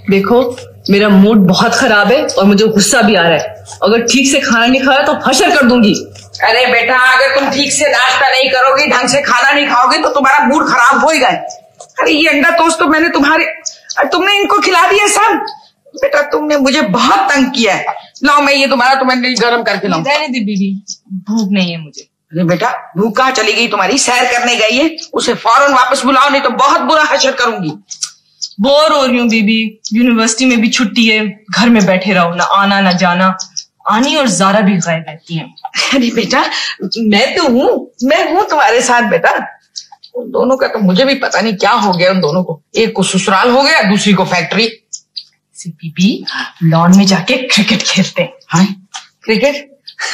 देखो मेरा मूड बहुत खराब है और मुझे गुस्सा भी आ रहा है। अगर ठीक से खाना नहीं खाया तो हशर कर दूंगी। अरे बेटा, अगर तुम ठीक से नाश्ता नहीं करोगी, ढंग से खाना नहीं खाओगी तो तुम्हारा मूड खराब हो ही गए। अरे ये अंडा टोस्ट तो मैंने तुमने इनको खिला दिया सब। बेटा तुमने मुझे बहुत तंग किया है। लाओ मैं ये तुम्हें गर्म करके लाऊं। रहने दे बीबी, भूख नहीं है मुझे। अरे बेटा, भूख कहाँ चली गई तुम्हारी? सैर करने गई है, उसे फौरन वापस बुलाओ, नहीं तो बहुत बुरा हशर करूंगी। बोर हो रही हूँ बीबी, यूनिवर्सिटी में भी छुट्टी है, घर में बैठे रहो, ना आना ना जाना। आनी और जारा भी गायब रहती हैं। अरे बेटा, मैं हूँ तुम्हारे साथ बेटा। उन दोनों का तो मुझे भी पता नहीं क्या हो गया। उन दोनों को, एक को ससुराल हो गया, दूसरी को फैक्ट्री। बीबी लॉन में जाके क्रिकेट खेलते हैं। हाँ क्रिकेट?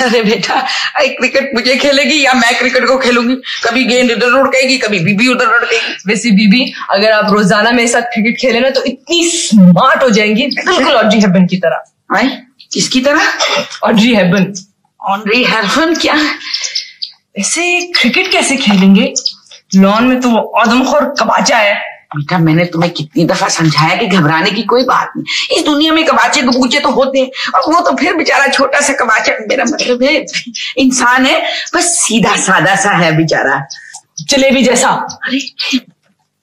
अरे बेटा, क्रिकेट मुझे खेलेगी या मैं क्रिकेट को खेलूंगी? कभी गेंद इधर उड़केगी, कभी बीबी उधर उड़केगी। वैसे बीबी, अगर आप रोजाना मेरे साथ क्रिकेट खेले ना तो इतनी स्मार्ट हो जाएंगी, बिल्कुल ऑड्री हेपबर्न की तरह। किसकी तरह? Audrey Hepburn. ऑड्री हेपबर्न क्या? ऐसे क्रिकेट कैसे खेलेंगे? लॉन में तो वो आदमखोर कबाचा है। बेटा, मैंने तुम्हें कितनी दफा समझाया कि घबराने की कोई बात नहीं। इस दुनिया में कबाचे कबूचे तो होते हैं, और वो तो फिर बेचारा छोटा सा कबाचा, मेरा मतलब है इंसान है, बस सीधा सादा सा है बेचारा, जलेबी जैसा। अरे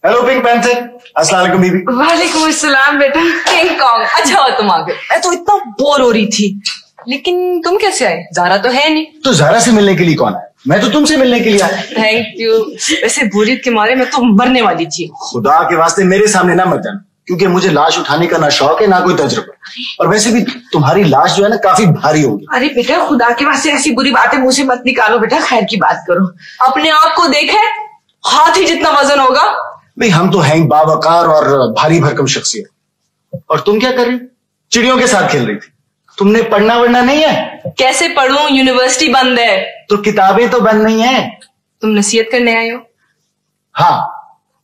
हेलो पिंक पैंथर, अस्सलाम वालेकुम बीबी। वालेकुम अस्सलाम बेटा। किंग कॉन्ग, अच्छा हो तुम आ गए। मैं तो इतना बोर हो रही थी, लेकिन तुम कैसे आए? जारा तो है नहीं। तो जारा से मिलने के लिए कौन है? मैं तो तुमसे मिलने के लिए आया। Thank you. वैसे बोरियत के मारे मैं तो मरने वाली थी। खुदा के वास्ते मेरे सामने ना मत जाना, क्योंकि मुझे लाश उठाने का ना शौक है ना कोई तजुर्बा, और वैसे भी तुम्हारी लाश जो है ना काफी भारी होगी। अरे बेटा, खुदा के वास्ते ऐसी बुरी बातें मुंह से मत निकालो बेटा, खैर की बात करो। अपने आप को देखे, हाथी जितना वजन होगा। भाई हम तो हैं बावकार और भारी भरकम शख्सियत, और तुम क्या कर रही? चिड़ियों के साथ खेल रही थी। तुमने पढ़ना वढ़ना नहीं है? कैसे पढ़ूं, यूनिवर्सिटी बंद है। तो किताबें तो बंद नहीं है। तुम नसीहत करने आए हो? हाँ,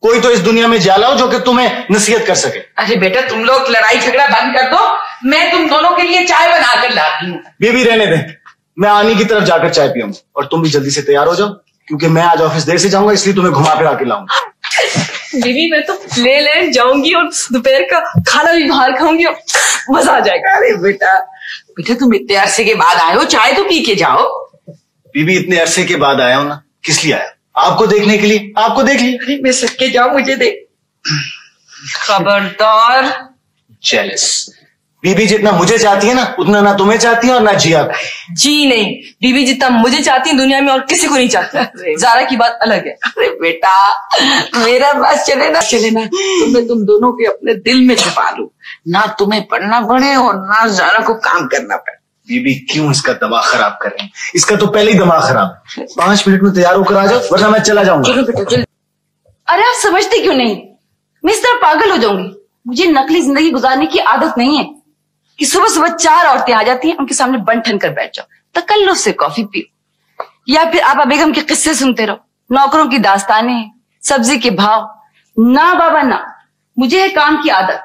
कोई तो इस दुनिया में जाला हो जो कि तुम्हें नसीहत कर सके। अरे बेटा, तुम लोग लड़ाई झगड़ा बंद कर दो, मैं तुम दोनों के लिए चाय बनाकर लाती हूँ। बीबी रहने दे, मैं आनी की तरफ जाकर चाय पीऊंगा, और तुम भी जल्दी से तैयार हो जाओ, क्योंकि मैं आज ऑफिस देर से जाऊंगा, इसलिए तुम्हें घुमा फिरा के लाऊंगा। बीबी मैं तो ले जाऊंगी और दोपहर का खाना भी बाहर खाऊंगी और मजा आ जाएगा। अरे बेटा तुम इतने अरसे के बाद आए हो, चाय तो पी के जाओ। बीबी इतने अरसे के बाद आया हूं ना, किस लिए आया? आपको देखने के लिए। आपको देख लिया। अरे मैं सके जाओ, मुझे देख। खबरदार। जेलस। बीबी जितना मुझे चाहती है ना, उतना ना तुम्हें चाहती है और ना जिया को। जी नहीं, बीबी जितना मुझे चाहती है दुनिया में और किसी को नहीं चाहती। जारा की बात अलग है। अरे बेटा, मेरा बस चले ना तुम दोनों के अपने दिल में छुपा लूं, ना तुम्हें पढ़ना पड़े और ना जारा को काम करना पड़े। बीबी क्यों इसका दिमाग खराब कर रहे हैं? इसका तो पहले ही दिमाग खराब है। 5 मिनट में तैयार होकर आ जाओ, वरना मैं चला जाऊंगा। चलो बेटा चल। अरे आप समझते क्यों नहीं? मैं इस तरह पागल हो जाऊंगी। मुझे नकली जिंदगी गुजारने की आदत नहीं है कि सुबह सुबह 4 औरतें आ जाती हैं, उनके सामने बन ठन कर बैठ जाओ, तकल्लुफ से कॉफी पियो, या फिर आपा बेगम के किस्से सुनते रहो, नौकरों की दास्तानें, सब्जी के भाव। ना बाबा ना, मुझे है काम की आदत।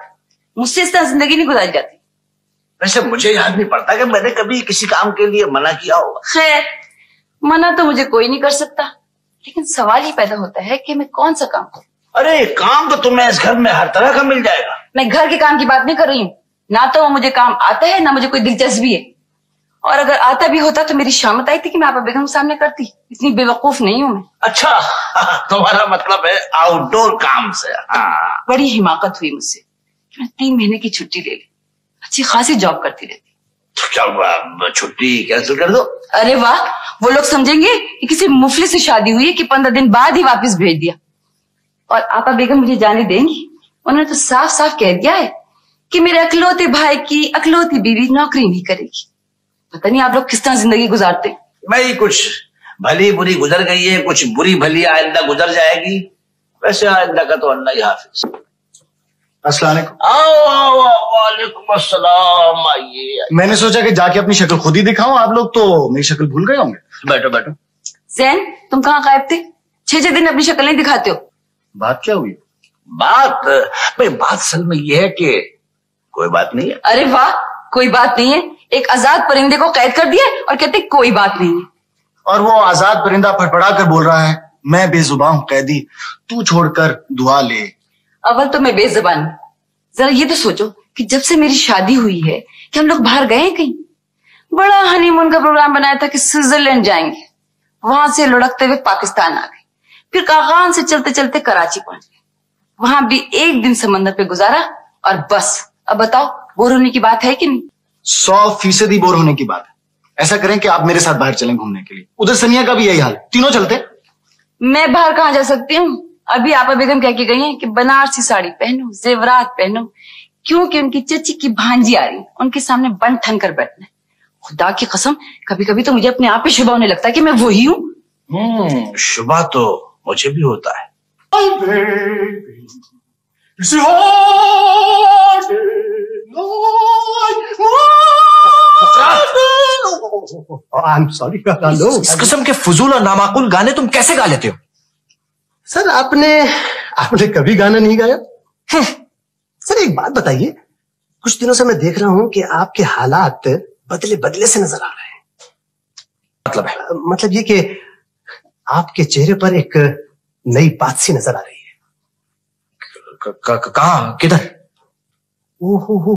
मुझसे इस तरह जिंदगी नहीं गुजारी जाती। वैसे मुझे याद नहीं पड़ता कि मैंने कभी किसी काम के लिए मना किया होगा। खैर, मना तो मुझे कोई नहीं कर सकता, लेकिन सवाल ये पैदा होता है कि मैं कौन सा काम करूं। अरे काम तो तुम्हें इस घर में हर तरह का मिल जाएगा। मैं घर के काम की बात नहीं कर रही हूँ। ना तो वो मुझे काम आता है, ना मुझे कोई दिलचस्पी है, और अगर आता भी होता तो मेरी शामत आई थी कि मैं आपा बेगम सामने करती। इतनी बेवकूफ नहीं हूं मैं। अच्छा, तुम्हारा मतलब है आउटडोर काम से। हाँ। बड़ी हिमाकत हुई मुझसे, 3 महीने की छुट्टी ले ली। अच्छी खासी जॉब करती रहती। तो क्या हुआ, छुट्टी कैंसिल कर दो? अरे वाह, वो लोग समझेंगे कि किसी मुफलिस से शादी हुई है कि 15 दिन बाद ही वापस भेज दिया। और आपा बेगम मुझे जाने देंगी? उन्होंने तो साफ साफ कह दिया है कि मेरे अकलौते भाई की अकलौती बीवी नौकरी नहीं करेगी। पता नहीं आप लोग किस तरह जिंदगी गुजारते। भाई कुछ भली बुरी गुजर गई है, कुछ बुरी भली आइंदा गुजर जाएगी। वैसे आइंदा का तो अल्लाह ही हाफिज। अस्सलाम वालेकुम। आओ वालेकुम अस्सलाम। आइए। मैंने सोचा कि जाके अपनी शक्ल खुद ही दिखाऊं, आप लोग तो मेरी शक्ल भूल गए होंगे। बैठो बैठो। जैन, तुम कहाँ गायब थे? 6 दिन अपनी शक्ल नहीं दिखाते हो। बात क्या हुई? बात असल में यह है कि कोई बात नहीं है। अरे वाह, कोई बात नहीं है। एक आजाद परिंदे को कैद कर दिया और कहते कोई बात नहीं है। और वो आजाद परिंदा फड़फड़ा कर बोल रहा है, मैं बेजुबान हूं कैदी, तू छोड़कर दुआ ले। अव्वल तो मैं बेजुबान हूं। जरा ये तो सोचो कि जब से मेरी शादी हुई है कि हम लोग बाहर गए कहीं। बड़ा हनीमून का प्रोग्राम बनाया था कि स्विट्जरलैंड जाएंगे, वहां से लुढ़कते हुए पाकिस्तान आ गए, फिर कागान से चलते चलते कराची पहुंच गए, वहां भी एक दिन समंदर पे गुजारा और बस। अब बताओ बोर होने की बात है कि नहीं? 100% बोर होने की बात है। ऐसा करें कि आप मेरे साथ बाहर चलें घूमने के लिए, उधर सनिया का भी यही हाल, तीनों चलते। मैं बाहर कहाँ जा सकती हूँ? अभी आपा बेगम कह के गई हैं कि बनारसी साड़ी पहनो, जेवरात पहनो, क्योंकि उनकी चची की भांजी आ रही है, उनके सामने बन ठन कर बैठना है। खुदा की कसम कभी कभी तो मुझे अपने आप ही शुबा होने लगता है कि मैं वही हूँ। शुबा तो मुझे भी होता है। I'm sorry, इस किस्म के फजूल और नामाकुल गाने तुम कैसे गा लेते हो? सर आपने कभी गाना नहीं गाया? सर एक बात बताइए, कुछ दिनों से मैं देख रहा हूं कि आपके हालात बदले बदले से नजर आ रहे हैं। मतलब ये कि आपके चेहरे पर एक नई बात सी नजर आ रही है। कहाँ, किधर? ओहो,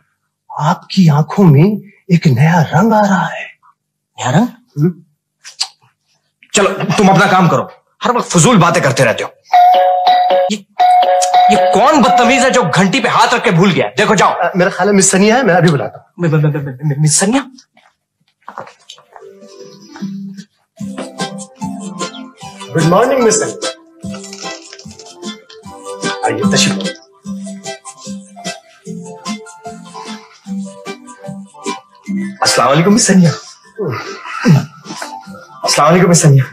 आपकी आंखों में एक नया रंग आ रहा है। नया रंग? चलो तुम अपना काम करो, हर वक्त फजूल बातें करते रहते हो। ये कौन बदतमीज है जो घंटी पे हाथ रख के भूल गया? देखो जाओ। मेरा ख्याल है मिस सनिया है, मैं अभी बुलाता हूं। मिस सनिया? गुड मॉर्निंग मिस सनिया, आइए तशरीफ। अस्सलाम वालेकुम मिस सनिया। अस्सलाम वालेकुम मिस सनिया।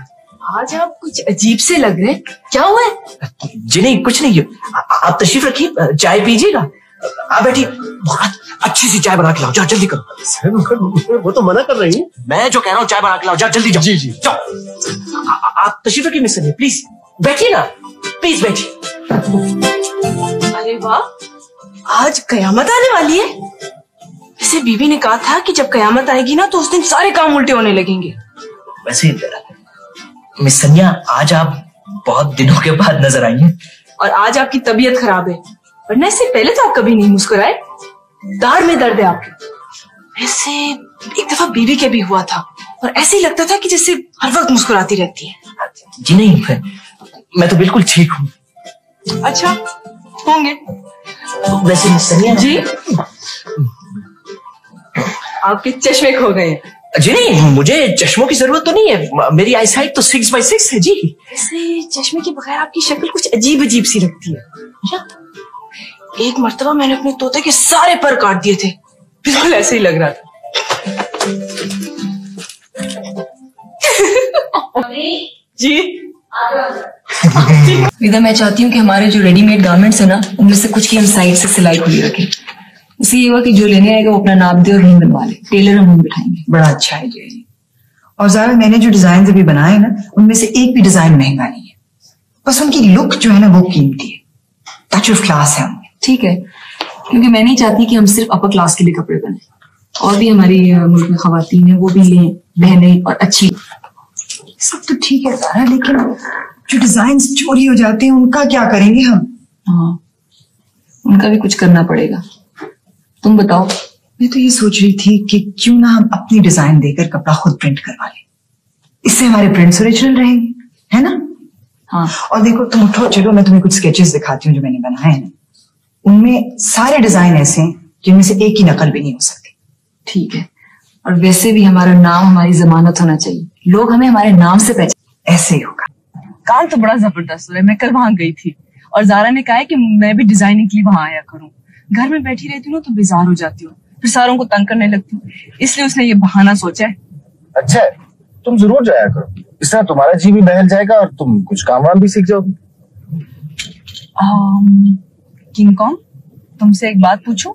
आज आप कुछ अजीब से लग रहे हैं, क्या हुआ है? जी नहीं, कुछ नहीं। आप तशरीफ रखिए, चाय पीजिएगा। आप बैठिए, बहुत अच्छी सी चाय बना के लाओ, जाओ जल्दी करो। सर वो तो मना कर रही है। मैं जो कह रहा हूँ चाय बना के लाओ, जाओ जल्दी जाओ। जी जी जाओ। आप तशरीफ रखिए मिस सनिया, प्लीज बैठिए ना, प्लीज बैठिए। अरे वाह, आज कयामत आने वाली है। वैसे बीबी ने कहा था कि जब कयामत आएगी ना तो उस दिन सारे काम उल्टे होने लगेंगे। वैसे मिस सनिया, आज आप बहुत दिनों के बाद नजर आई हैं। और आज आपकी तबीयत खराब है, वरना इससे पहले तो आप कभी नहीं मुस्कुराए। दाढ़ में दर्द है आपके। वैसे एक दफा बीबी के भी हुआ था और ऐसे ही लगता था कि जैसे हर वक्त मुस्कुराती रहती है। जी नहीं, मैं तो बिल्कुल ठीक हूँ। अच्छा होंगे। वैसे मिस सनिया जी, आपके चश्मे खो गए। जी नहीं, मुझे चश्मों की जरूरत तो नहीं है, मेरी आई साइट तो 6/6 है जी। वैसे चश्मे के बगैर आपकी शक्ल कुछ अजीब अजीब सी लगती है। अच्छा, एक मर्तबा मैंने अपने तोते के सारे पर काट दिए थे, बिल्कुल ऐसे ही लग रहा था। जी विदा, मैं चाहती हूँ कि हमारे जो रेडीमेड गारमेंट्स है ना, उनमें से कुछ की हम साइड से सिलाई खुली रखें। इससे ये हुआ कि जो लेने आएगा वो अपना नाप दे और हम बनवा ले, टेलर हम बिठाएंगे। बड़ा अच्छा है जी। और ज़ारा, मैंने जो डिजाइन अभी बनाए ना, उनमें से एक भी डिजाइन महंगा नहीं है, बस उनकी लुक जो है ना वो कीमती है, टच ऑफ क्लास है उनमें। ठीक है, क्योंकि मैं नहीं चाहती कि हम सिर्फ अपर क्लास के लिए कपड़े बने, और भी हमारी मुल्क में खवातीन है वो भी लें, बहनें और अच्छी। सब तो ठीक है ज़ारा, लेकिन जो डिजाइन चोरी हो जाते हैं उनका क्या करेंगे हम? हाँ, उनका भी कुछ करना पड़ेगा। तुम बताओ। मैं तो ये सोच रही थी कि क्यों ना हम अपनी डिजाइन देकर कपड़ा खुद प्रिंट करवा लें, इससे हमारे प्रिंट्स ओरिजिनल रहेंगे, है ना? हाँ, और देखो तुम उठो, चलो मैं तुम्हें कुछ स्केचेस दिखाती हूँ जो मैंने बनाए हैं। उनमें सारे डिजाइन ऐसे हैं जिनमें से एक की नकल भी नहीं हो सकती। ठीक है। और वैसे भी हमारा नाम हमारी जमानत होना चाहिए, लोग हमें हमारे नाम से पहचान। ऐसे ही होगा। काम तो बड़ा जबरदस्त हो रहा है। मैं कल वहां गई थी और ज़ारा ने कहा है कि मैं भी डिजाइनिंग के लिए वहां आया करूं। घर में बैठी रहती हूँ तो बेजार हो जाती हूँ, फिर सारों को तंग करने लगती हूँ, इसलिए उसने ये बहाना सोचा है। अच्छा है, तुम जरूर जाया करो, इससे तुम्हारा जी भी बहल जाएगा और तुम कुछ काम वाम भी सीख जाओगे। किंग कॉन्ग, तुमसे एक बात पूछूं?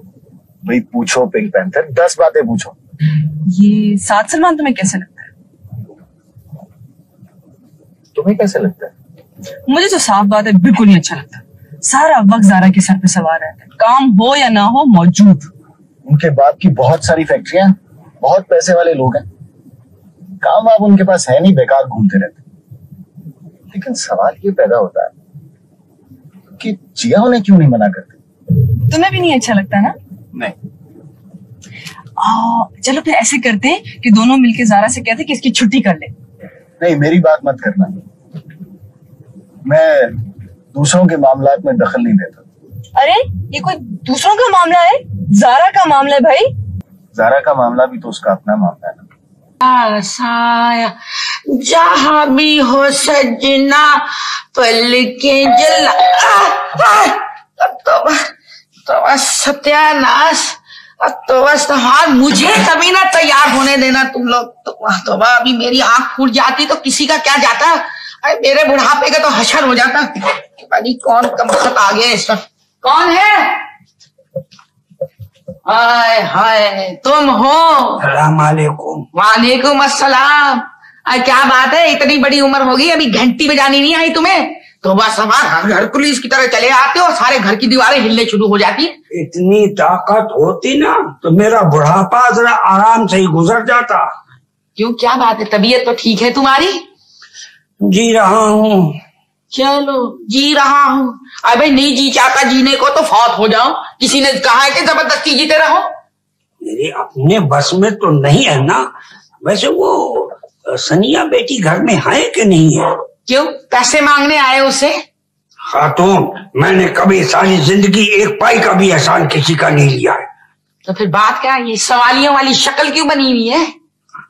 भाई पूछो पिंक पैंथर, 10 बातें पूछो। ये सात सलमान तुम्हें कैसे लगता है? तुम्हें कैसे लगता है? मुझे तो साफ बात है, बिल्कुल नहीं अच्छा लगता। सारा वक्त ज़ारा के सर पे सवार रहता है, काम हो या ना हो मौजूद। उनके बाप की बहुत सारी फैक्ट्रियां, बहुत पैसे वाले लोग हैं, काम वाम उनके पास है नहीं, बेकार घूमते रहते। लेकिन सवाल ये पैदा होता है कि जिया उन्हें क्यों नहीं मना करते? तुम्हें भी नहीं अच्छा लगता ना? नहीं। चलो फिर ऐसे करते हैं कि दोनों मिलके ज़ारा से कहते कि इसकी छुट्टी कर ले। नहीं, मेरी बात मत करना। मैं दूसरों के मामलात में दखल नहीं देता। अरे ये कोई दूसरों का मामला है? ज़ारा का मामला है भाई। ज़ारा का मामला भी तो उसका अपना मामला है ना। साया जहाँ भी हो सजना पल के जला तो सत्यानाश। अब तो बस हाँ, मुझे कभी ना तैयार होने देना तुम लोग। तो अभी मेरी आंख फूट जाती तो किसी का क्या जाता। अरे मेरे बुढ़ापे का तो हशर हो जाता। पता कौन कमबख्त आ गया इस वक्त। कौन है? हाय हाय, तुम हो? अस्सलामुअलैकुम। वालेकुम अस्सलाम। क्या बात है, इतनी बड़ी उम्र होगी अभी घंटी बजानी नहीं आई तुम्हें? तो बस हमारे हरकुलिस की तरह चले आते हो, सारे घर की दीवारें हिलने शुरू हो जाती है। इतनी ताकत होती ना तो मेरा बुढ़ापा जरा आराम से ही गुजर जाता। क्यों, क्या बात है? तबीयत तो ठीक है तुम्हारी? जी रहा हूँ। चलो जी रहा हूँ। अबे नहीं जी चाहता जीने को तो फौत हो जाओ। किसी ने कहा है कि जबरदस्ती जीते रहो? मेरे अपने बस में तो नहीं है ना। वैसे वो सनिया बेटी घर में है कि नहीं है? क्यों, पैसे मांगने आए उसे? खातून, मैंने कभी सारी जिंदगी एक पाई का भी एहसान किसी का नहीं लिया है। तो फिर बात क्या है? ये सवालियों वाली शक्ल क्यों बनी हुई है?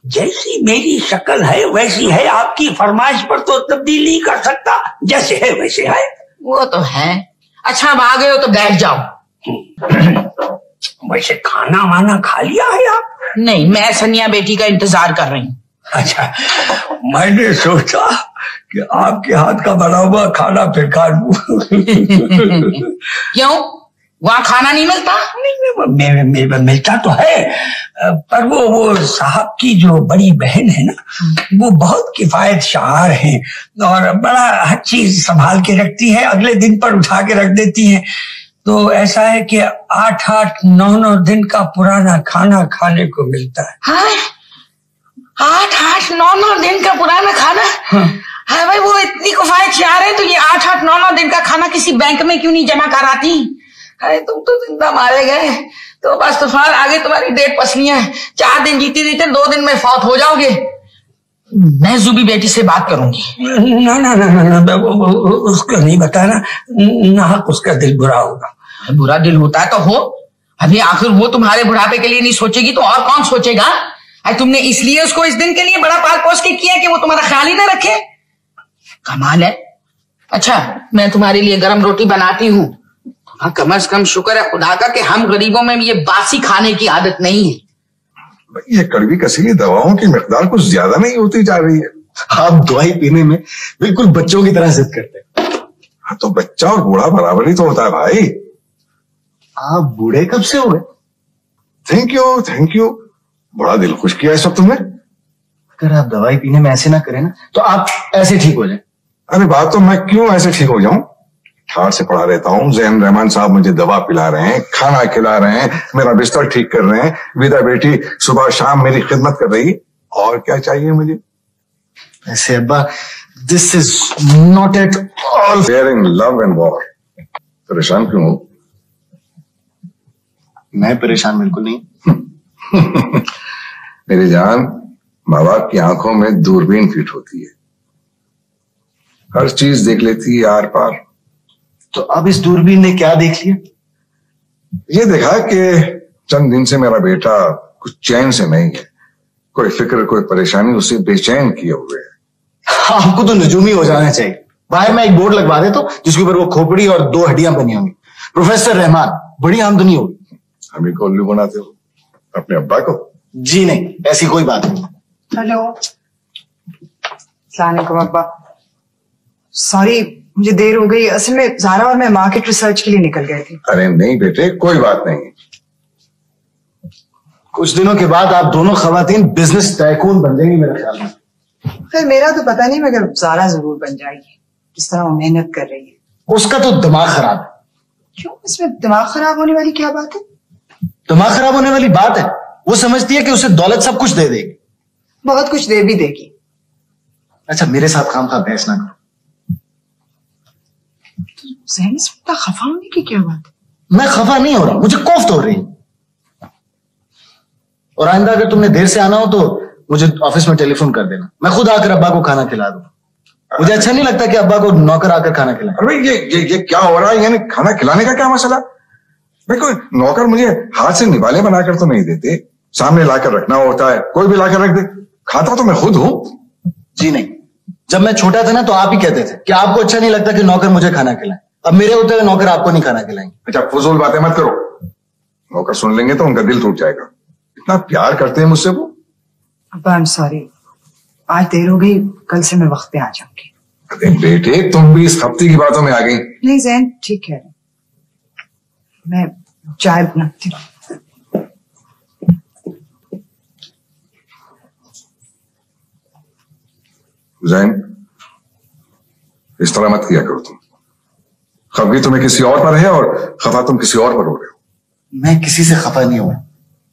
जैसी मेरी शक्ल है वैसी है। आपकी फरमाइश पर तो तब्दील नहीं कर सकता। जैसे है वैसे है। वो तो है। अच्छा अब आ गए हो तो बैठ जाओ। वैसे खाना वाना खा लिया है आप? नहीं, मैं सनिया बेटी का इंतजार कर रही हूँ। अच्छा, मैंने सोचा कि आपके हाथ का बना हुआ खाना फिर खा लूं। क्यों, वहाँ खाना नहीं मिलता? नहीं, मिलता तो है, पर वो साहब की जो बड़ी बहन है ना, वो बहुत किफायत शार है और बड़ा हर चीज संभाल के रखती है, अगले दिन पर उठा के रख देती है। तो ऐसा है कि 8-8, 9-9 दिन का पुराना खाना खाने को मिलता है। हाँ, 8-8, 9-9 दिन का पुराना खाना? हाँ भाई, वो इतनी किफायत शार है तो ये 8-8, 9-9 दिन का खाना किसी बैंक में क्यों नहीं जमा कराती? अरे तुम तो जिंदा मारे गए। तो बस तूफान, आगे तुम्हारी डेट पसली है। 4 दिन जीती जीते 2 दिन में फौत हो जाओगे। मैं जुबी बेटी से बात करूंगी। ना, उसको नहीं बताना ना, उसका दिल बुरा होगा। बुरा दिल होता है तो हो। अभी आखिर वो तुम्हारे बुढ़ापे के लिए नहीं सोचेगी तो और कौन सोचेगा? अरे तुमने इसलिए उसको इस दिन के लिए बड़ा पाल पोस के किया कि वो तुम्हारा ख्याल ही ना रखे? कमाल है। अच्छा, मैं तुम्हारे लिए गरम रोटी बनाती हूँ। हाँ, कम से कम शुक्र है खुदा का कि हम गरीबों में ये बासी खाने की आदत नहीं है। ये कड़वी कसीली दवाओं की मिकदार कुछ ज्यादा नहीं होती जा रही है। आप दवाई पीने में बिल्कुल बच्चों की तरह जिद करते हैं। हाँ, तो बच्चा और बूढ़ा बराबर ही तो होता है भाई। आप बूढ़े कब से हो गए? Thank you. बड़ा दिल खुश किया इस वक्त तुमने। अगर आप दवाई पीने में ऐसे ना करें ना तो आप ऐसे ठीक हो जाए। अरे बात तो मैं क्यों ऐसे ठीक हो जाऊं? ठार से पढ़ा रहता हूँ। ज़ैन रहमान साहब मुझे दवा पिला रहे हैं, खाना खिला रहे हैं, मेरा बिस्तर ठीक कर रहे हैं, विदा बेटी सुबह शाम मेरी खिदमत कर रही है। और क्या चाहिए मुझे? ऐसे अब्बा, this is not at all sharing love and war. परेशान क्यों हो? मैं परेशान बिल्कुल नहीं। मेरी जान, माँ बाप की आंखों में दूरबीन फिट होती है, हर चीज देख लेती है आर पार। तो अब इस दूरबीन ने क्या देख लिया? ये देखा कि चंद दिन से मेरा बेटा कुछ चैन से नहीं है। कोई फिक्र, कोई परेशानी उसे बेचैन किए हुए है। आपको तो नजूमी हो जाना चाहिए। बाहर मैं एक बोर्ड लगवा देता हूं जिसके ऊपर वो खोपड़ी और 2 हड्डियां बनी होंगी। प्रोफेसर रहमान, बड़ी आमदनी होगी। हमें को उल्लू बनाते हो अपने अब्बा को? जी नहीं, ऐसी कोई बात नहीं। हेलो, अस्सलाम वालेकुम अब्बा। सॉरी, मुझे देर हो गई। असल में ज़ारा और मैं मार्केट रिसर्च के लिए निकल गए थे। अरे नहीं बेटे, कोई बात नहीं। कुछ दिनों के बाद आप दोनों खवातीन बिजनेस टाइकून बन जाएंगी मेरे ख्याल में। फिर मेरा तो पता नहीं, मगर ज़ारा जरूर बन जाएगी जिस तरह वो मेहनत कर रही है। उसका तो दिमाग खराब है। क्यों, इसमें दिमाग खराब होने वाली क्या बात है? दिमाग खराब होने वाली बात है, वो समझती है कि उसे दौलत सब कुछ दे देगी। बहुत कुछ दे भी देगी। अच्छा, मेरे साथ काम का बहस ना करो। ज़हन से इतना खफा होने की क्या बात है? मैं खफा नहीं हो रहा, मुझे कोफ्त हो रही है। और आइंदा अगर तुमने देर से आना हो तो मुझे ऑफिस में टेलीफोन कर देना, मैं खुद आकर अब्बा को खाना खिला दूंगा। मुझे अच्छा नहीं लगता कि अब्बा को नौकर आकर खाना खिलाए। अरे भाई ये क्या हो रहा है? यानी खाना खिलाने का क्या मसला? भाई कोई नौकर मुझे हाथ से निवाले बनाकर तो नहीं देते, सामने लाकर रखना होता है, कोई भी लाकर रख दे, खाता तो मैं खुद हूं। जी नहीं, जब मैं छोटा था ना तो आप ही कहते थे कि आपको अच्छा नहीं लगता कि नौकर मुझे खाना खिलाए। अब मेरे होते हुए नौकर आपको नहीं खाना खिलाएंगे। अच्छा फजूल बातें मत करो, नौकर सुन लेंगे तो उनका दिल टूट जाएगा। इतना प्यार करते हैं मुझसे वो। अब्बा आई एम सॉरी, आज देर हो गई, कल से मैं वक्त पे आ जाऊंगी। अरे बेटे तुम भी इस हफ्ते की बातों में आ गई। नहीं जैन ठीक है, मैं चाय बनाती हूँ। जैन इस तरह मत किया करो तुम, खफगी तुम्हें किसी और पर है और खफा तुम किसी और पर हो रहे हो। मैं किसी से खफा नहीं हुआ।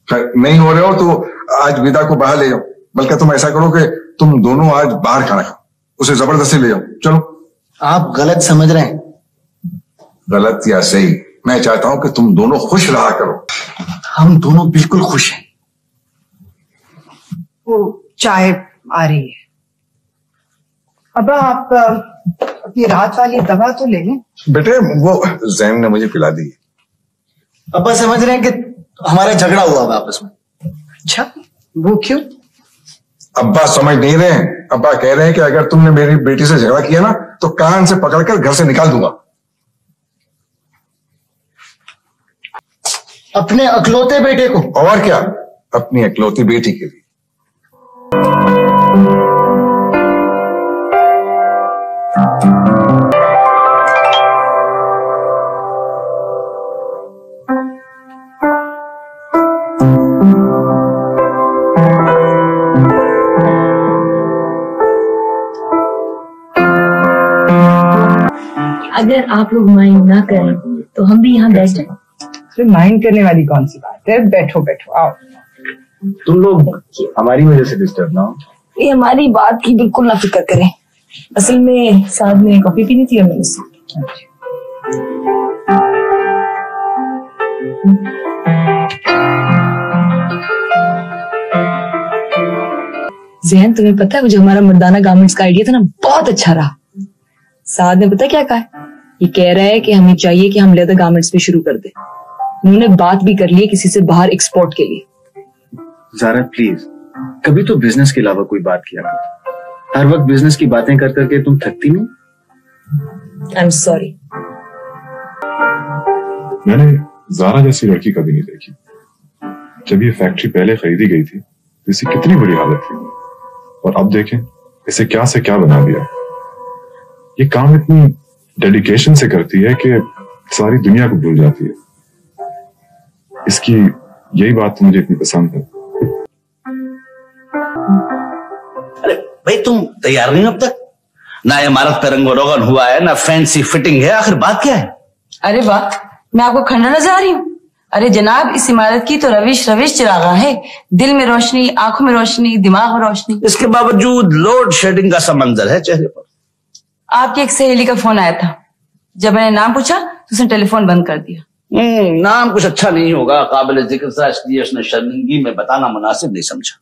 नहीं हो रहे हो तो आज विदा को बाहर ले जाओ, बल्कि तुम ऐसा करो कि तुम दोनों आज बाहर खाना खाओ, उसे जबरदस्ती ले जाओ। चलो। आप गलत समझ रहे हैं। गलत या सही, मैं चाहता हूं कि तुम दोनों खुश रहा करो। हम दोनों बिल्कुल खुश हैं। वो चाय आ रही है। अब्बा आप अपनी रात वाली दवा तो ले लें। बेटे वो जैन ने मुझे पिला दी। अब्बा समझ रहे हैं कि हमारा झगड़ा हुआ है आपस में। अच्छा वो क्यों? अब्बा समझ नहीं रहे हैं। अब्बा कह रहे हैं कि अगर तुमने मेरी बेटी से झगड़ा किया ना तो कान से पकड़कर घर से निकाल दूंगा। अपने अकलौते बेटे को? और क्या, अपनी अकलौती बेटी के लिए। अगर आप लोग माइंड ना करें तो हम भी यहाँ बैठ जाएं। अरे माइंड करने वाली कौन सी बात है, बैठो बैठो आओ। तुम लोग हमारी वजह से डिस्टर्ब ना हो। ये हमारी बात की बिल्कुल ना फिक्र करें, असल में साथ में कॉफी पीनी थी हमें उससे। ज़हन तुम्हें पता है वो जो हमारा मर्दाना गारमेंट्स का आइडिया था ना, बहुत अच्छा रहा। साद ने पता क्या कहा है? ये कह रहा है कि हमें चाहिए कि हम लेदर गारमेंट्स भी शुरू कर दें। उन्होंने बात भी कर ली है किसी से बाहर एक्सपोर्ट के लिए। ज़ारा प्लीज कभी तो बिजनेस के अलावा कोई बात किया करो। हर वक्त बिजनेस की बातें कर करके तुम थकती नहीं? आई एम सॉरी। मैंने ज़ारा जैसी लड़की कभी नहीं देखी। जब ये फैक्ट्री पहले खरीदी गई थी तो इसकी कितनी बुरी हालत थी, और अब देखें इसे क्या से क्या बना दिया। ये काम इतनी डेडिकेशन से करती है कि सारी दुनिया को भूल जाती है। इसकी यही बात तो मुझे इतनी पसंद है। अरे भाई तुम तैयार नहीं हो अब तक? ना इमारत पे रंगो रोगन हुआ है, ना फैंसी फिटिंग है, आखिर बात क्या है? अरे वाह, मैं आपको खंडा नजर आ रही हूँ? अरे जनाब, इस इमारत की तो रविश चिरागा है। दिल में रोशनी, आंखों में रोशनी, दिमाग में रोशनी। इसके बावजूद लोड शेडिंग का सा मंजर है चेहरे पर। आपकी एक सहेली का फोन आया था, जब मैंने नाम पूछा तो उसने टेलीफोन बंद कर दिया। नाम कुछ अच्छा नहीं होगा, काबिल जिक्र था, इसलिए उसने शर्मिंदगी में बताना मुनासिब नहीं समझा।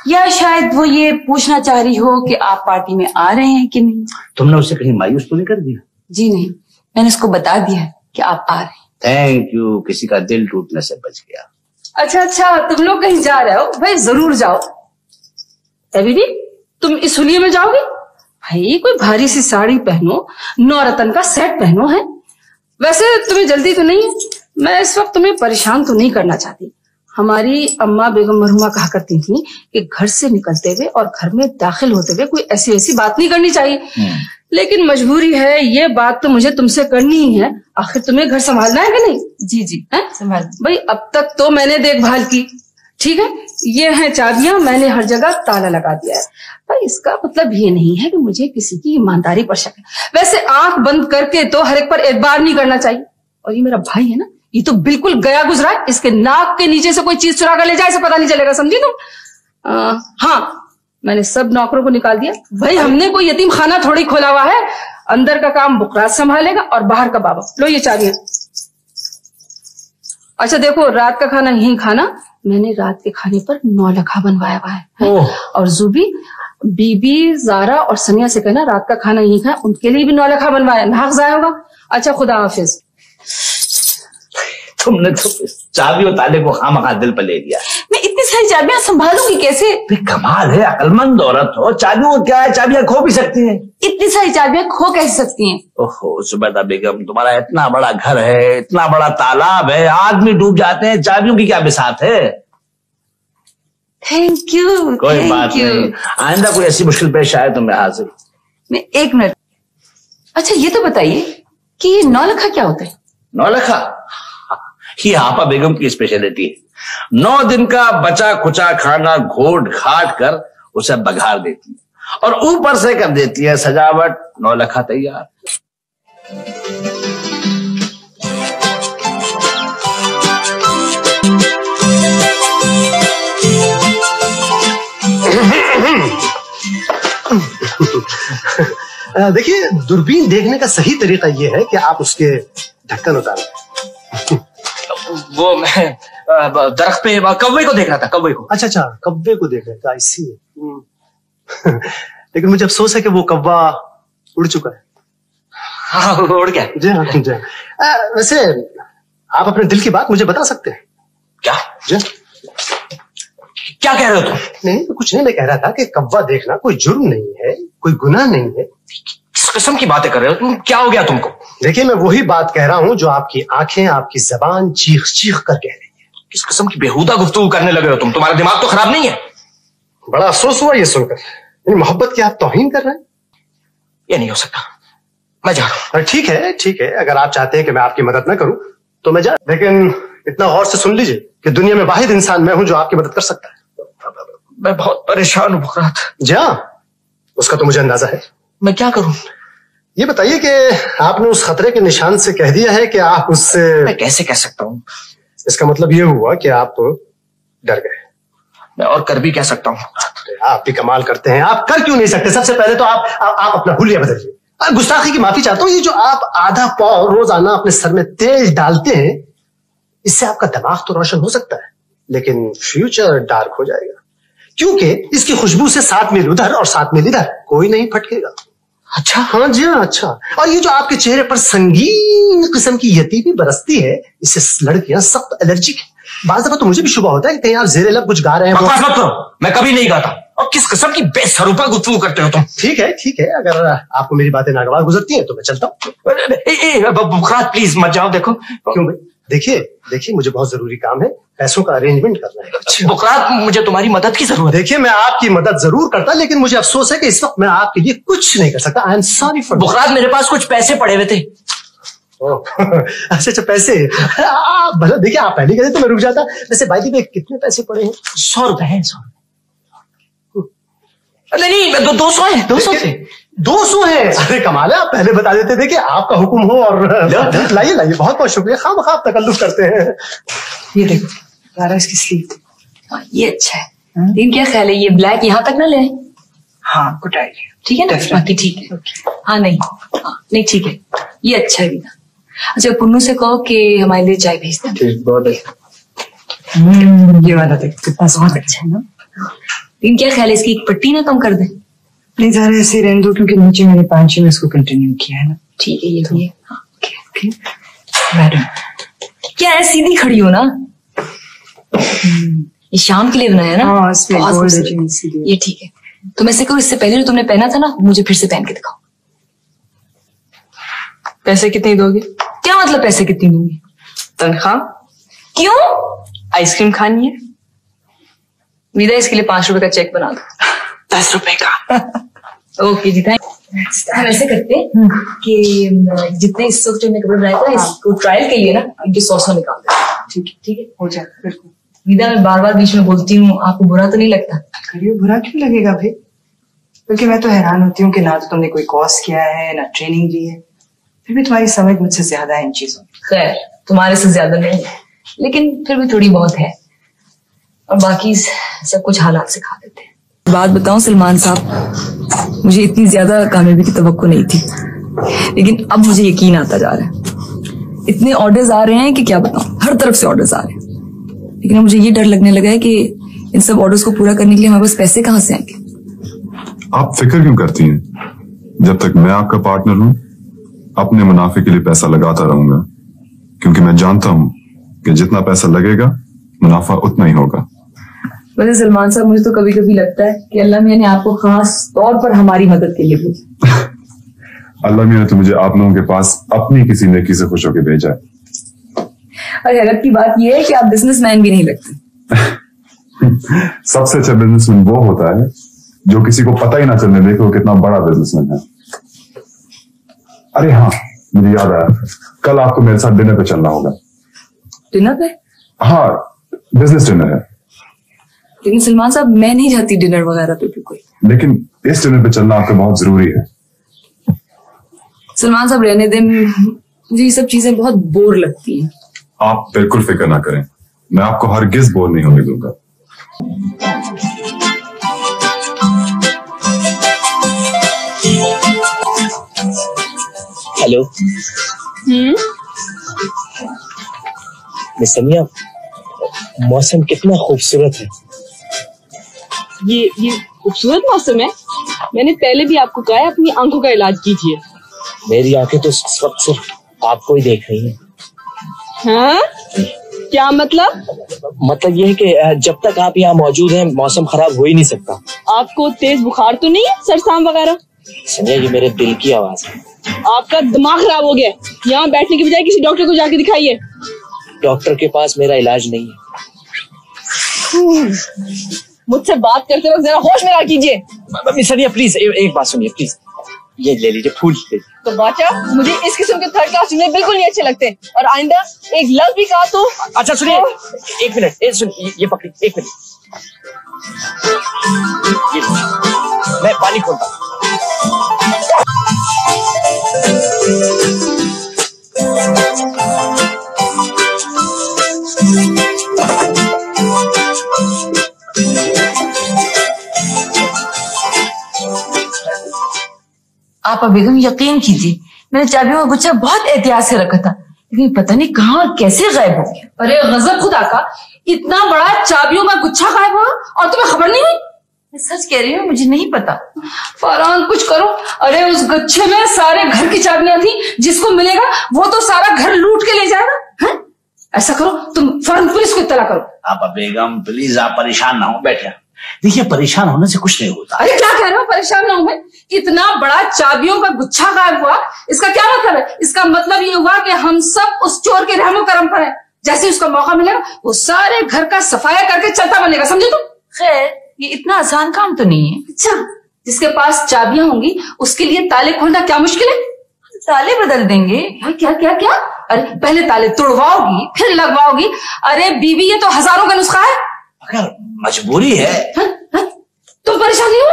या शायद वो ये पूछना चाह रही हो कि आप पार्टी में आ रहे हैं कि नहीं। तुमने उसे कहीं मायूस तो नहीं कर दिया? जी नहीं, मैंने उसको बता दिया कि आप आ रहे हैं। थैंक यू, किसी का दिल टूटने से बच गया। अच्छा, तुम लोग कहीं जा रहे हो? भाई जरूर जाओ। दीदी तुम इस हुलिये में जाओगे? भाई कोई भारी सी साड़ी पहनो, 9 रतन का सेट पहनो है। वैसे तुम्हें जल्दी तो नहीं है, मैं इस वक्त तुम्हें परेशान तो नहीं करना चाहती। हमारी अम्मा बेगम मरहुमा कहा करती थी कि घर से निकलते हुए और घर में दाखिल होते हुए कोई ऐसी बात नहीं करनी चाहिए। लेकिन मजबूरी है, ये बात तो मुझे तुमसे करनी ही है। आखिर तुम्हें घर संभालना है कि नहीं? जी संभाल। भाई अब तक तो मैंने देखभाल की, ठीक है, ये हैं चाबियां, मैंने हर जगह ताला लगा दिया है। भाई इसका मतलब ये नहीं है कि मुझे किसी की ईमानदारी पर शक है। वैसे आंख बंद करके तो हर एक पर एतबार नहीं करना चाहिए। और ये मेरा भाई है ना, ये तो बिल्कुल गया गुजरा है। इसके नाक के नीचे से कोई चीज चुरा कर ले जाए, इसे पता नहीं चलेगा, समझी तुम? हाँ, मैंने सब नौकरों को निकाल दिया। भाई हमने कोई यतीम खाना थोड़ी खोला हुआ है। अंदर का काम बुकरात संभालेगा और बाहर का बाबा। लो ये चाबियां। अच्छा देखो, रात का खाना यहीं खाना, मैंने रात के खाने पर 9 लखा बनवाया हुआ है। और जूबी, बीबी, जारा और सनिया से कहना रात का खाना यही खाए, उनके लिए भी 9 लखा बनवाया, नाक जाया होगा। अच्छा, खुदा हाफिज। तुमने तो चाबी और ताले को खामखा दिल पर ले लिया। मैं इतनी सारी चाबियां संभालूंगी कैसे? कमाल है, अकलमंद औरत हो। चाबियों क्या है, चाबियां खो भी सकती हैं। इतनी सारी चाबियां खो कैसे सकती हैं? ओहो सुबैदा बेगम, तुम्हारा इतना बड़ा घर है, इतना बड़ा तालाब है, आदमी डूब जाते हैं, चाबियों की क्या बिसात है? Thank you. कोई बात नहीं, आइंदा कोई ऐसी मुश्किल पेश आए तो मैं हाजिर। मैं 1 मिनट। अच्छा ये तो बताइए कि ये 9 लखा क्या होता है? 9 लखा ये आपा बेगम की स्पेशलिटी है। 9 दिन का बचा खुचा खाना घोट घाट कर उसे बघार देती है और ऊपर से कर देती है सजावट। 9 लखा तैयार। देखिए, दूरबीन देखने का सही तरीका ये है कि आप उसके ढक्कन उतारें। वो मैं दरख्त पे कौवे को देख रहा था, कौवे को। अच्छा, कौवे को देख रहे थे, आई सी। लेकिन मुझे अफसोस है कि वो कौवा उड़ चुका है। हाँ, उड़ गया। जी हाँ, जी हाँ। वैसे आप अपने दिल की बात मुझे बता सकते हैं क्या? जी क्या कह रहे हो तुम? नहीं, तो कुछ नहीं, मैं कह रहा था कि कौवा देखना कोई जुर्म नहीं है, कोई गुनाह नहीं है। किस किस्म की बातें कर रहे हो तुम? क्या हो गया तुमको? देखिए, मैं वही बात कह रहा हूं जो आपकी आंखें, आपकी जबान चीख चीख कर कह रही है। किस किस्म की बेहुदा गुफ्तगू करने लगे हो तुम? तुम्हारा दिमाग तो खराब नहीं है? बड़ा अफसोस हुआ ये सुनकर। मोहब्बत की आप तौहीन कर रहे हैं। ये नहीं हो सकता, मैं जा रहा हूं। ठीक है, ठीक है, अगर आप चाहते हैं कि मैं आपकी मदद न करूं तो मैं जा, लेकिन इतना गौर से सुन लीजिए कि दुनिया में वाहिद इंसान मैं हूं जो आपकी मदद कर सकता है। मैं बहुत परेशान हूं बुकरात। जी हाँ, उसका तो मुझे अंदाजा है। मैं क्या करूं? ये बताइए कि आपने उस खतरे के निशान से कह दिया है कि आप उससे। मैं कैसे कह सकता हूं? इसका मतलब ये हुआ कि आप डर गए। मैं और कर भी कह सकता हूं। आप भी कमाल करते हैं। आप कर क्यों नहीं सकते? सबसे पहले तो आप अपना हुलिया बदलिए। गुस्ताखी की माफी चाहता हूं। ये जो आप आधा पाव रोजाना अपने सर में तेल डालते हैं, इससे आपका दिमाग तो रोशन हो सकता है, लेकिन फ्यूचर डार्क हो जाएगा, क्योंकि इसकी खुशबू से 7 मील उधर और 7 मील इधर कोई नहीं फटकेगा। अच्छा? हाँ जी हाँ, अच्छा। और ये जो आपके चेहरे पर संगीन किस्म की यती भी बरसती है, इससे लड़कियां सख्त एलर्जिक है। बाज़ दफा तो मुझे भी शुबा होता है कि कहीं आप जेरे लब कुछ गा रहे हैं। बकवास मत करो, मैं कभी नहीं गाता। और किस किस्म की बेसरूपा गुफ्तगू करते हो तुम? ठीक है, ठीक है, अगर आपको मेरी बातें नागवार गुजरती हैं तो मैं चलता हूँ। बुखरात प्लीज मत जाओ। देखो क्यों भाई? देखिए, मुझे बहुत जरूरी काम है, पैसों का अरेंजमेंट करना है। बुखरात, मुझे तुम्हारी मदद की जरूरत है। देखिए, मैं आपकी मदद जरूर करता, लेकिन मुझे अफसोस है कि इस वक्त मैं आपके लिए कुछ नहीं कर सकता। I am sorry for. बुखरात, मेरे पास कुछ पैसे पड़े हुए थे। अच्छा, पैसे? भला देखिए, आप पहले कहते तो मैं रुक जाता। वैसे भाई जी, कितने पैसे पड़े हैं? 100 रुपए हैं। 100 नहीं, 200 है। 200 थे। 200 है? अरे कमाल है, आप पहले बता देते थे कि आपका हुक्म हो। और लाइए, बहुत बहुत शुक्रिया। खामखा आप तकल्लुफ करते हैं। ये देखो यार, इसकी स्लीव। ये अच्छा है। लेकिन क्या ख्याल है, ये ब्लैक यहाँ तक ना ले? हाँ, गुड आइडिया। ठीक है ना? बाकी ठीक है। हाँ नहीं, ठीक है, ये अच्छा है विदा। अच्छा, पुन्नू से कहो कि हमारे लिए चाय भेज दें। ठीक, बहुत अच्छा। ये वाला देख, कितना बहुत अच्छा है ना? लेकिन क्या ख्याल है, इसकी एक पट्टी ना कम कर दें? नहीं, ज़रा ऐसे रहने दो, क्योंकि नीचे मैंने 5 में इसको कंटिन्यू किया है ना। ठीक है, ये भी है। हाँ, ओके। मैडम, क्या है, सीधी खड़ी हो ना? ये शाम के लिए बनाया ना? हाँ, इसमें बहुत गोल्ड खूबसूरत। एजेंसी दी है। ये ठीक है। तो मैं से कहूँ, इससे पहले जो तुमने पहना था ना, मुझे फिर से पहन के दिखाओ। पैसे कितने दोगे? क्या मतलब पैसे कितनी दूंगी? तनख्वाह? क्यों? आइसक्रीम खानी है? विदा, इसके लिए 5 रुपए का चेक बना दो। 10 रुपए का। ओके जी, थैंक। हम ऐसे करते हैं कि जितने इस वक्त जो हमने कपड़े बनाए थे, इसको ट्रायल के लिए ना इनके 100 निकाल देते। ठीक है, ठीक है, हो जाएगा बिल्कुल। विदा, मैं बार बार बीच में बोलती हूँ, आपको बुरा तो नहीं लगता? करिए, बुरा क्यों लगेगा भाई? बल्कि मैं तो हैरान होती हूँ कि ना तो तुमने कोई कोर्स किया है, ना ट्रेनिंग ली है, फिर भी तुम्हारी समझ मुझसे ज्यादा है इन चीजों में। खैर, तुम्हारे से ज्यादा नहीं, लेकिन फिर भी थोड़ी बहुत है, और बाकी सब कुछ हालात सिखा देते हैं। बात बताऊं सलमान साहब, मुझे इतनी ज्यादा कामयाबी की तवक्को नहीं थी, लेकिन अब मुझे यकीन आता जा रहा है। इतने ऑर्डर्स आ रहे हैं कि क्या बताऊं, हर तरफ से ऑर्डर्स आ रहे हैं। लेकिन अब मुझे ये डर लगने लगा है कि इन सब ऑर्डर्स को पूरा करने के लिए हमारे पास पैसे कहाँ से आएंगे। आप फिक्र क्यों करती हैं? जब तक मैं आपका पार्टनर हूं, अपने मुनाफे के लिए पैसा लगाता रहूंगा, क्योंकि मैं जानता हूं कि जितना पैसा लगेगा मुनाफा उतना ही होगा। वैसे सलमान साहब, मुझे तो कभी कभी लगता है कि अल्लाह मियां ने आपको खास तौर पर हमारी मदद के लिए भेजा। अल्लाह मियां ने तो मुझे आप लोगों के पास अपनी किसी नेकी से खुश होकर भेजा है। और हैरत की बात यह है कि आप बिजनेसमैन भी नहीं लगते। सबसे अच्छा बिजनेसमैन वो होता है जो किसी को पता ही ना चलने दे कि वो कितना बड़ा बिजनेसमैन है। अरे हाँ, मुझे याद आया, कल आपको मेरे साथ डिनर पे चलना होगा। डिनर पे? हाँ, बिजनेस डिनर है। लेकिन सलमान साहब, मैं नहीं जाती डिनर वगैरह पे बिल्कुल। लेकिन इस डिनर पे चलना आपको बहुत जरूरी है। सलमान साहब रहने दें, मुझे ये सब चीजें बहुत बोर लगती हैं। आप बिल्कुल फिक्र ना करें, मैं आपको हरगिज बोर नहीं होने दूंगा। हेलो मिस समिया, मौसम कितना खूबसूरत है। ये खूबसूरत मौसम है। मैंने पहले भी आपको कहा है अपनी आंखों का इलाज कीजिए। मेरी आंखें तो इस वक्त सिर्फ आपको ही देख रही हैं। हाँ? क्या मतलब? मतलब ये है कि जब तक आप यहाँ मौजूद हैं मौसम खराब हो ही नहीं सकता। आपको तेज बुखार तो नहीं है, सरसाम वगैरह? समिया, ये मेरे दिल की आवाज है। आपका दिमाग खराब हो गया। यहाँ बैठने की बजाय किसी डॉक्टर को जाके दिखाइए। डॉक्टर के पास मेरा इलाज नहीं है। मुझसे बात करते वक्त जरा होश में रहा कीजिए। सनिया प्लीज एक बात सुनिए प्लीज। ये ले लीजिए फूल। तो बाचा, मुझे इस किस्म के थर्ड क्लास चीजें बिल्कुल नहीं अच्छे लगते। और आइंदा एक लफ्ज भी कहा तो। अच्छा सुनिए, एक मिनट, सुनिए, ये पकड़िए, एक मिनट। मैं पानी खोलता हूँ। आप बेगम यकीन कीजिए, मैंने चाबियों का गुच्छा बहुत एहतियात से रखा था, लेकिन पता नहीं कहाँ और कैसे गायब हो गया। अरे गजब खुदा का, इतना बड़ा चाबियों का गुच्छा गायब हुआ और तुम्हें खबर नहीं हुई? मैं सच कह रही हूँ, मुझे नहीं पता। फरहान कुछ करो। अरे उस गुच्छे में सारे घर की चाबियां थी, जिसको मिलेगा वो तो सारा घर लूट के ले जाएगा। हैं? ऐसा करो, तुम फौरन पुलिस को इत्तला करो। आप बेगम प्लीज, आप परेशान ना हो, बैठे। देखिए, परेशान होने से कुछ नहीं होता। अरे क्या कह रहे हो, परेशान ना हो मैं? इतना बड़ा चाबियों का गुच्छा गायब हुआ, इसका क्या मतलब है? इसका मतलब ये हुआ कि हम सब उस चोर के रहमो करम पर है। जैसे उसका मौका मिलेगा वो सारे घर का सफाया करके चलता बनेगा, समझे तुम? खैर, ये इतना आसान काम तो नहीं है। अच्छा, जिसके पास चाबियां होंगी उसके लिए ताले खोलना क्या मुश्किल है? ताले बदल देंगे। क्या क्या क्या? अरे पहले ताले तोड़वाओगी फिर लगवाओगी। अरे बीवी, ये तो हजारों का नुस्खा है। अगर मजबूरी है। तुम परेशान नहीं हो?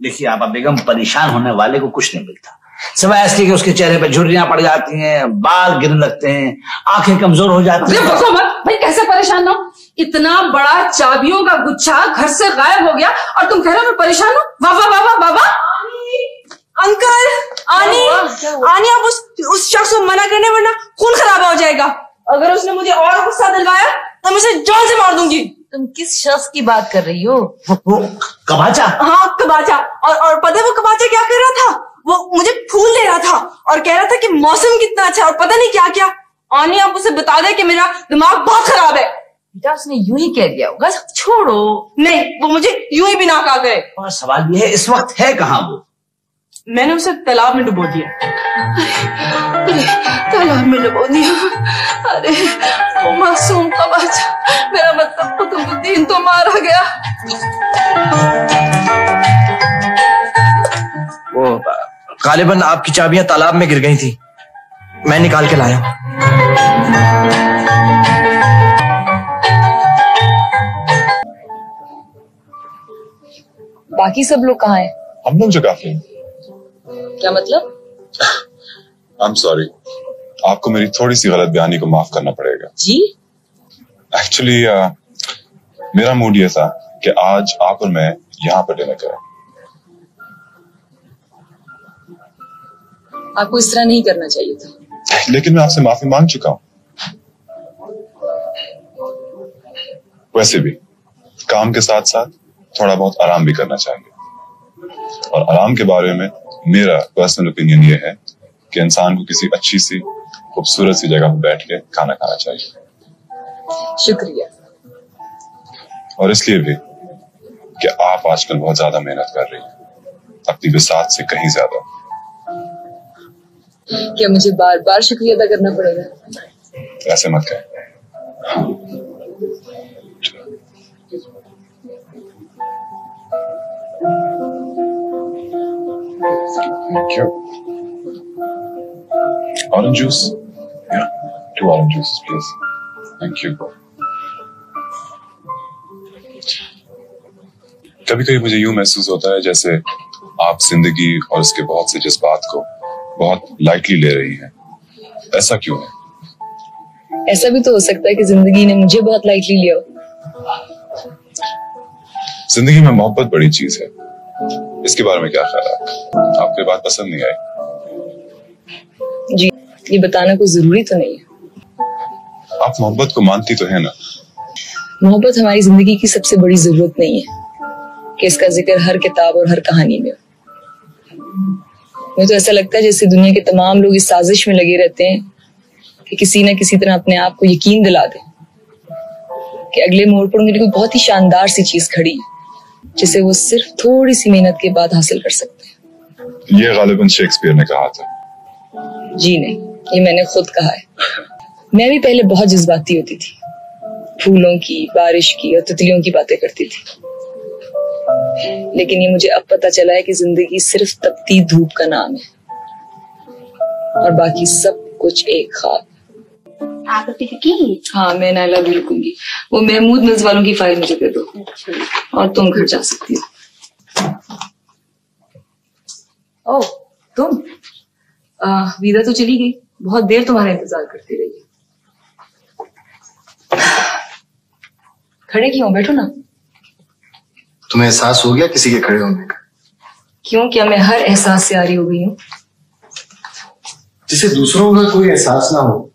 देखिए आप बेगम, परेशान होने वाले को कुछ नहीं मिलता, सिवाय इसलिए कि उसके चेहरे पे झुर्रियां पड़ जाती हैं, बाल गिरने लगते हैं, आंखें कमजोर हो जाती हैं। बको मत भाई, कैसे परेशान ना हो? इतना बड़ा चाबियों का गुच्छा घर से गायब हो गया और तुम कह रहे हो मैं परेशान हूँ? वाह वाह वाह वाह वाह। अंकल, आनी, आप उस शख्स को मना करने, वरना खून खराब हो जाएगा। अगर उसने मुझे और गुस्सा दिलवाया तो मैं उसे जान से मार दूंगी। तुम किस शख्स की बात कर रही हो? वो कबाचा? हाँ, कबाचा। और पता है वो कबाचा क्या कर रहा था? वो मुझे फूल दे रहा था और कह रहा था कि मौसम कितना अच्छा है और पता नहीं क्या क्या। आनी, आप उसे बता दे कि मेरा दिमाग बहुत खराब है। बेटा, उसने यूं ही कह दिया होगा, छोड़ो। नहीं, वो मुझे यूं ही भी ना कहा करे। और सवाल ये है, इस वक्त है कहाँ वो? मैंने उसे तालाब में डुबो दिया। अरे तालाब में डुबो दिया? अरे वो मासूम कबाचा, मेरा मतलब कुतुबुद्दीन तो मारा गया। वो गालिबन आपकी चाबियां तालाब में गिर गई थी, मैं निकाल के लाया। बाकी सब लोग कहाँ हैं? हम लोग जो काफी हैं। क्या मतलब? I'm sorry, आपको मेरी थोड़ी सी गलत बयानी को माफ करना पड़ेगा। जी? एक्चुअली मेरा मूड ये था कि आज आप और मैं यहाँ पर डिनर करें। आपको इस तरह नहीं करना चाहिए था। लेकिन मैं आपसे माफी मांग चुका हूँ। वैसे भी काम के साथ साथ थोड़ा बहुत आराम भी करना चाहिए। और आराम के बारे में मेरा पर्सनल ओपिनियन ये है कि इंसान को किसी अच्छी सी खूबसूरत सी जगह पर बैठ के खाना खाना चाहिए। शुक्रिया। और इसलिए भी कि आप आजकल बहुत ज्यादा मेहनत कर रही हैं, अपनी विसात से कहीं ज्यादा। क्या मुझे बार बार शुक्रिया अदा करना पड़ेगा? ऐसे मत कहें। Thank you. Orange juice? Yeah, 2 orange juices, please. Thank you. कभी कभी मुझे यूं महसूस होता है जैसे आप जिंदगी और उसके बहुत से जज्बात को बहुत लाइटली ले रही हैं। ऐसा क्यों है? ऐसा भी तो हो सकता है कि जिंदगी ने मुझे बहुत लाइटली लिया हो। जिंदगी में मोहब्बत बड़ी चीज है, इसके बारे में क्या ख्याल है? आपको ये बात पसंद नहीं आई? जी, ये बताना कोई जरूरी तो नहीं है। आप मोहब्बत को मानती तो है ना? मोहब्बत हमारी जिंदगी की सबसे बड़ी जरूरत नहीं है कि इसका जिक्र हर किताब और हर कहानी में हो। मुझे तो ऐसा लगता है जैसे दुनिया के तमाम लोग इस साजिश में लगे रहते हैं कि किसी न किसी तरह अपने आप को यकीन दिला दें कि अगले मोड़ पर उनके लिए कोई बहुत ही शानदार सी चीज खड़ी है जिसे वो सिर्फ थोड़ी सी मेहनत के बाद हासिल कर सकते हैं। ये गालिबन शेक्सपियर ने कहा था। जी नहीं, ये मैंने खुद कहा है। मैं भी पहले बहुत जज्बाती होती थी, फूलों की, बारिश की और तितलियों की बातें करती थी, लेकिन ये मुझे अब पता चला है कि जिंदगी सिर्फ तपती धूप का नाम है और बाकी सब कुछ एक ख्वाब। आप की? हाँ, मैं नायला भी रुकूंगी। वो महमूद मिल्स वालों की फाइल मुझे दे दो और तुम घर जा सकती हो। ओह, तुम? वीदा तो चली गई, बहुत देर तुम्हारा इंतजार करती रही। खड़े क्यों? बैठो ना। तुम्हें एहसास हो गया किसी के खड़े होने का? क्यों, क्या मैं हर एहसास से आ रही हो गई हूँ? जिसे दूसरों का कोई एहसास ना हो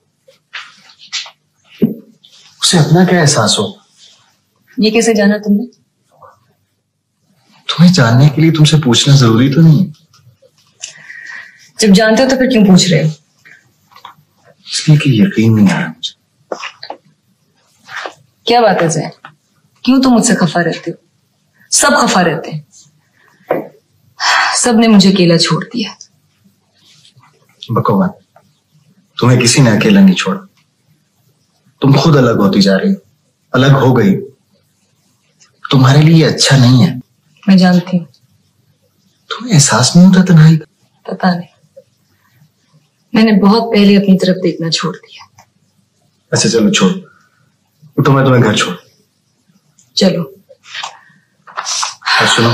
उसे अपना क्या एहसास हो? ये कैसे जाना तुमने? तुम्हें जानने के लिए तुमसे पूछना जरूरी तो नहीं? जब जानते हो तो फिर क्यों पूछ रहे हो? इसलिए कि यकीन नहीं आ रहा मुझे। क्या बात है जैन, क्यों तुम मुझसे खफा रहते हो? सब खफा रहते हैं, सब ने मुझे अकेला छोड़ दिया। बकवास, तुम्हें किसी ने अकेला नहीं छोड़ा। तुम खुद अलग होती जा रही हो, अलग हो गई। तुम्हारे लिए अच्छा नहीं है। मैं जानती हूँ। तुम्हें एहसास नहीं होता तन्हाई का? पता नहीं, मैंने बहुत पहले अपनी तरफ देखना छोड़ दिया। अच्छा चलो छोड़, तो मैं तुम्हें घर छोड़। चलो। और सुनो,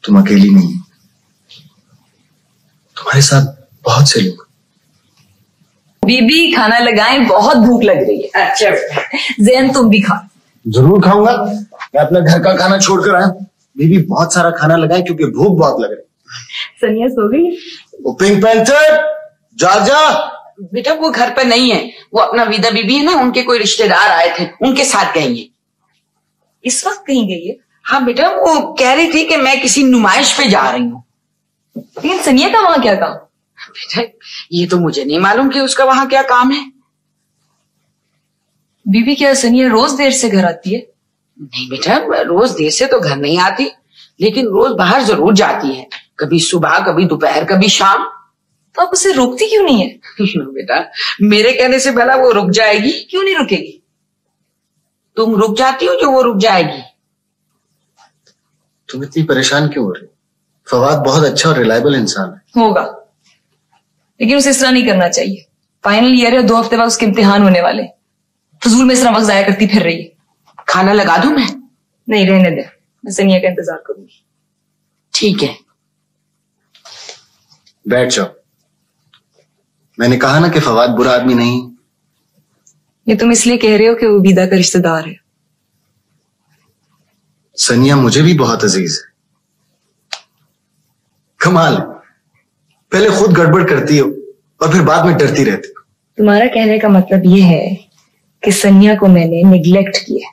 तुम अकेली नहीं हो, तुम्हारे साथ बहुत से लोग। बीबी खाना लगाएं, बहुत भूख लग रही है। अच्छा जैन तुम भी खा। जरूर खाऊंगा, मैं अपने घर का खाना छोड़कर आया। बीबी बहुत सारा खाना लगाए क्योंकि भूख बहुत लग रही। सनिया सो गई? वो पिंक पैंथर जाग जा। बेटा वो घर पर नहीं है, वो अपना विदा बीबी है ना, उनके कोई रिश्तेदार आए थे, उनके साथ गई है। इस वक्त कहीं गई है? हाँ बेटा, वो कह रही थी कि मैं किसी नुमाइश पे जा रही हूँ। लेकिन सनिया का वहां क्या काम? बेटा ये तो मुझे नहीं मालूम कि उसका वहां क्या काम है। बीबी क्या सनिया रोज देर से घर आती है? नहीं बेटा, रोज देर से तो घर नहीं आती, लेकिन रोज बाहर जरूर जाती है, कभी सुबह, कभी दोपहर, कभी शाम। तो आप उसे रोकती क्यों नहीं है? बेटा मेरे कहने से भला वो रुक जाएगी? क्यों नहीं रुकेगी? तुम रुक जाती हो जो वो रुक जाएगी। तुम इतनी परेशान क्यों हो रही? फवाद बहुत अच्छा और रिलायबल इंसान है। होगा, लेकिन उसे इस तरह नहीं करना चाहिए। फाइनल ईयर है, 2 हफ्ते बाद उसके इम्तिहान होने वाले। फजूल में इस तरह वक्त जाया करती फिर रही है। खाना लगा दूं मैं? नहीं, रहने दे, मैं सनिया का इंतजार करूंगी। ठीक है। बैठ जाओ। मैंने कहा ना कि फवाद बुरा आदमी नहीं। ये तुम इसलिए कह रहे हो कि वो विदा का रिश्तेदार है। सनिया मुझे भी बहुत अजीज है। कमाल, पहले खुद गड़बड़ करती हो और फिर बाद में डरती रहती हो। तुम्हारा कहने का मतलब ये है कि सनिया को मैंने निग्लेक्ट किया।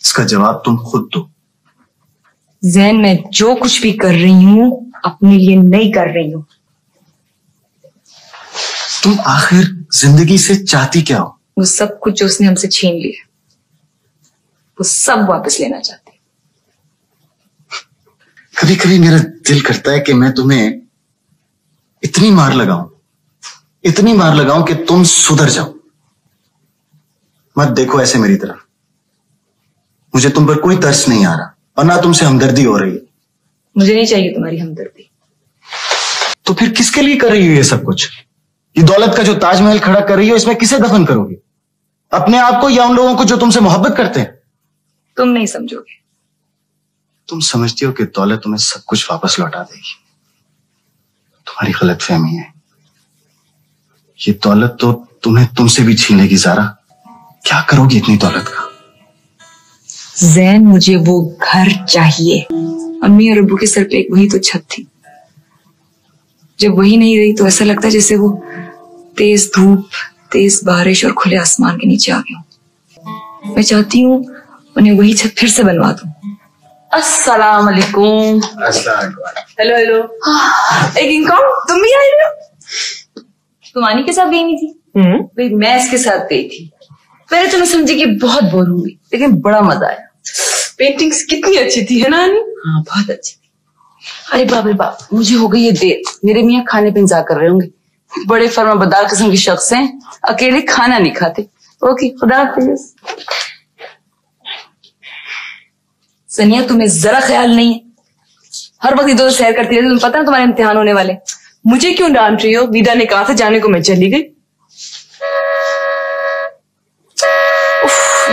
इसका जवाब तुम खुद दो। जैन, मैं जो कुछ भी कर रही हूं अपने लिए नहीं कर रही हूं। तुम आखिर जिंदगी से चाहती क्या हो? वो सब कुछ जो उसने हमसे छीन लिया वो सब वापस लेना चाहती। कभी कभी मेरा दिल करता है कि मैं तुम्हें इतनी मार लगाऊं कि तुम सुधर जाओ। मत देखो ऐसे मेरी तरफ, मुझे तुम पर कोई तरस नहीं आ रहा और ना तुमसे हमदर्दी हो रही है। मुझे नहीं चाहिए तुम्हारी हमदर्दी। तो फिर किसके लिए कर रही हो ये सब कुछ? ये दौलत का जो ताजमहल खड़ा कर रही हो, इसमें किसे दफन करोगे? अपने आप को या उन लोगों को जो तुमसे मोहब्बत करते हैं? तुम नहीं समझोगे। तुम समझती हो कि दौलत तुम्हें सब कुछ वापस लौटा देगी। तुम्हारी गलतफहमी है। ये दौलत तो तुम्हें तुमसे भी छीनेगी। ज़ारा, क्या करोगी इतनी दौलत का? जैन, मुझे वो घर चाहिए। अम्मी और अब्बू के सर पे एक वही तो छत थी। जब वही नहीं रही तो ऐसा लगता है जैसे वो तेज धूप, तेज बारिश और खुले आसमान के नीचे आ गया हूं। मैं चाहती हूँ उन्हें वही छत फिर से बनवा दूं। अस्सलाम वालेकुम। Hello hello. एक इनकम, तुम भी आई हो? तुम आनी के साथ गई नहीं थी? भाई मैं इसके साथ गई थी। पहले तो मैं समझी कि बहुत बोर हुई, लेकिन बड़ा मजा आया। पेंटिंग्स कितनी अच्छी थी, है ना अनी? हाँ, बहुत अच्छी थी। अरे बाप रे बाप, मुझे हो गई है देर। मेरे मियाँ खाने पे इंतजार कर रहे होंगे। बड़े फर्माबरदार किस्म के शख्स हैं, अकेले खाना नहीं खाते। ओके, खुदा हाफिज। सनिया, तुम्हें जरा ख्याल नहीं है? हर वक्त इधर सैर करती रहती। तुम्हें पता है तुम्हारे इम्तिहान होने वाले। मुझे क्यों डांट रही हो? विदा ने कहा था जाने को, मैं चली गई।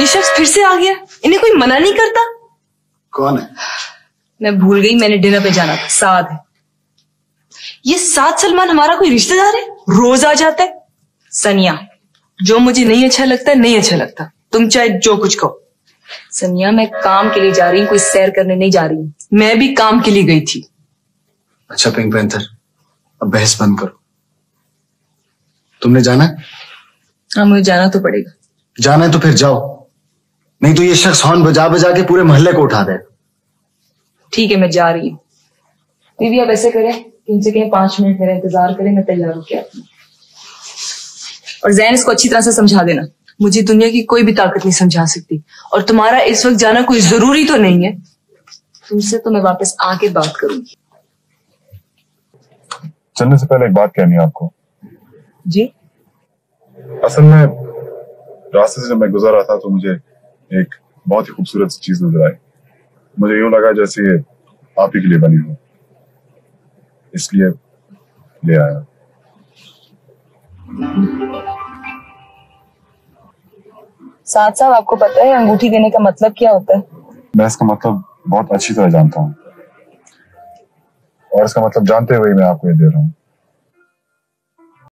ये शख्स फिर से आ गया। इन्हें कोई मना नहीं करता? कौन है? मैं भूल गई, मैंने डिनर पे जाना था। साद है। ये साद सलमान हमारा कोई रिश्तेदार है? रोज आ जाता है। सनिया, जो मुझे नहीं अच्छा लगता नहीं अच्छा लगता। तुम चाहे जो कुछ कहो। सनिया, मैं काम के लिए जा रही हूँ, कोई सैर करने नहीं जा रही हूँ। मैं भी काम के लिए गई थी। अच्छा पिंक पैंथर, अब बहस बंद करो। तुमने जाना है? हाँ, मुझे जाना तो पड़ेगा। जाना है तो फिर जाओ, नहीं तो ये शख्स हॉर्न बजा बजा के पूरे मोहल्ले को उठा दे। ठीक है, मैं जा रही हूँ। बीवी, आप ऐसे करें कि उनसे कहें 5 मिनट मेरा इंतजार करें, मैं तैयार होके आती हूँ। और जैन, इसको अच्छी तरह से समझा देना। मुझे दुनिया की कोई भी ताकत नहीं समझा सकती, और तुम्हारा इस वक्त जाना कोई जरूरी तो नहीं है। तुमसे तो मैं वापस आके बात करूंगी। चलने से पहले एक बात कहनी है आपको। जी? असल में रास्ते से जब मैं गुजर रहा था तो मुझे एक बहुत ही खूबसूरत चीज नजर आई। मुझे यूं लगा जैसे ये आप ही के लिए बनी हो, इसलिए ले आया। साथ साथ आपको पता है अंगूठी देने का मतलब क्या होता है? मैं इसका मतलब बहुत अच्छी तरह जानता हूँ, और इसका मतलब जानते हुए मैं आपको ये दे रहा हूँ।